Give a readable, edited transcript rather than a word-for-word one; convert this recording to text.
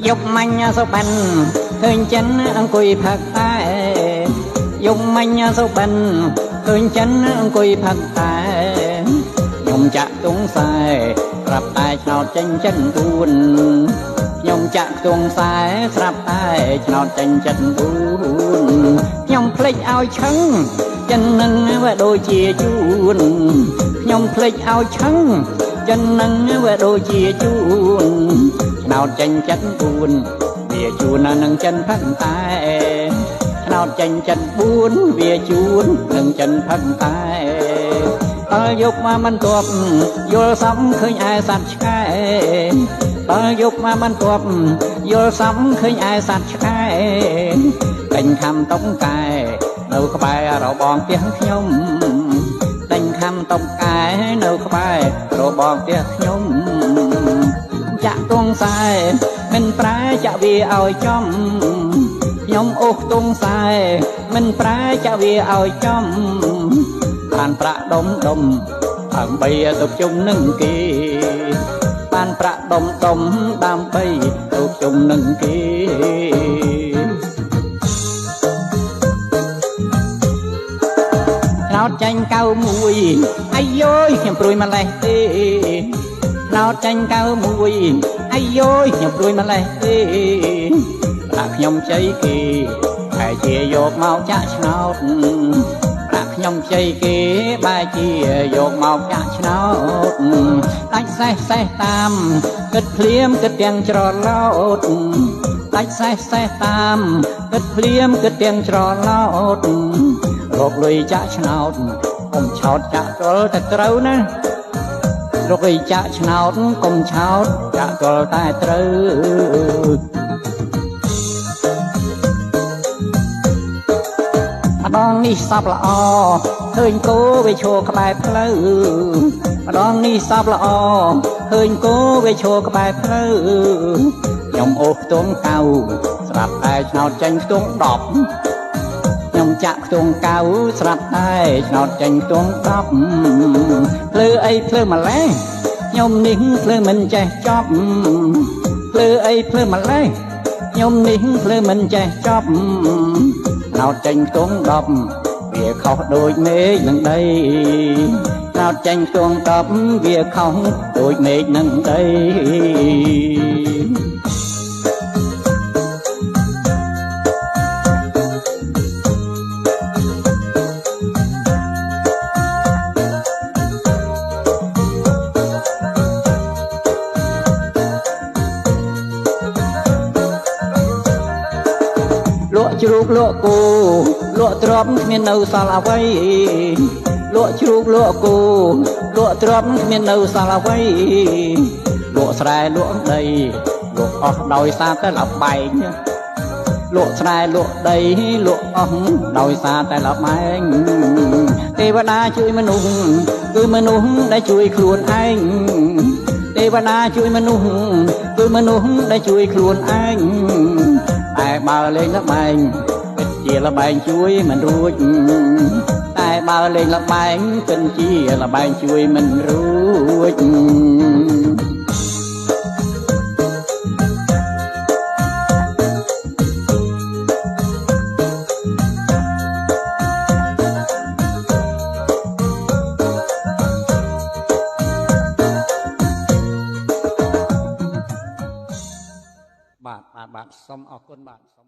dục manh số banh khơi chân cùi phật tai dục manh số banh khơi chân cùi phật tai nhung chặt tung saiรับตายឆ្នោតចេញចិត្តទួនខ្ញុំចាក់ទងខ្សែស្រាប់តែឆ្នោតចេញចិត្តទួនខ្ញុំភ្លេចឲ្យឆឹងចិននឹងវាដូចជាជួនខ្ញុំភ្លេចឲ្យឆឹងចិននឹងវាដូចជាជួនឆ្នោតចេញចិត្តទួនវាជួននឹងចិនផឹកតែឆ្នោតចេញចិត្ត4វាជួននឹងចិនផឹកតែបើយកមកមិនទប់យល់សំឃើញឯសត្វឆ្កែបើយកមកមិនទប់យល់សំឃើញឯសត្វឆ្កែដេញខំតុកកែនៅក្បែររបងផ្ទះខ្ញុំដេញខំតុកកែនៅក្បែររបងផ្ទះខ្ញុំចាក់ទងខ្សែមិនប្រែចាក់វាឲ្យចំខ្ញុំអូសទងខ្សែមិនប្រែចាក់វាឲ្យចំបានប្រាក់ដុំដើម្បីទៅជុំនឹងគេបានប្រាក់ដុំដើម្បីទៅជុំនឹងគេឆ្នោតចាញ់91អាយយខ្ញុំព្រួយម្លេះទេឆ្នោតចាញ់91អាយយខ្ញុំព្រួយម្លេះទេប្រាក់ខ្ញុំជ័យគេតែជាយកមកចាក់ឆ្នោតខ្ញុំជ័យគេបែរជាយកមកចាក់ឆ្នោតដាច់សេះតាមគិតភ្លាមគិតទាំងច្រឡោតដាច់សេះតាមគិតភ្លាមគិតទាំងច្រឡោតរកលុយចាក់ឆ្នោតកុំឆោតចាក់ទល់តែត្រូវណារកលុយចាក់ឆ្នោតកុំឆោតចាក់ទល់តែត្រូវម្ដងនេះសពល្អឃើញគោវាឈរក្បែរផ្លូវម្ដងនេះសពល្អឃើញគោវាឈរក្បែរផ្លូវខ្ញុំអូសខ្ទង់កៅស្រាប់តែឆ្នោតចេញខ្ទង់10ខ្ញុំចាក់ខ្ទង់កៅស្រាប់តែឆ្នោតចេញខ្ទង់10ភ្លឺអីភ្លឺម្លេះខ្ញុំនេះភ្លឺមិនចេះចប់ភ្លឺអីភ្លឺម្លេះខ្ញុំនេះភ្លឺមិនចេះចប់ឆ្នោតចេញខ្ទង់10វាខុសដូចមេឃនឹងដីឆ្នោតចេញខ្ទង់10វាខុសដូចមេឃនឹងដីលក់ជ្រូកលក់គោលក់ទ្រព្យគ្មាននៅសល់អ្វីលក់ជ្រូកលក់គោលក់ទ្រព្យគ្មាននៅសល់អ្វីលក់ស្រែលក់ដីលក់អស់ដោយសារតែលបែងលក់ស្រែលក់ដីលក់អស់ដោយសារតែលបែងទេវតាជួយមនុស្សគឺមនុស្សដែលជួយខ្លួនឯងទេវតាជួយមនុស្សគឺមនុស្សដែលជួយខ្លួនឯងតែបើលេងលបែងពិតជាលបែងជួយមិនរួចតែបើលេងលបែងពិតជាលបែងជួយមិនរួចបាទសូមអរគុណបាទ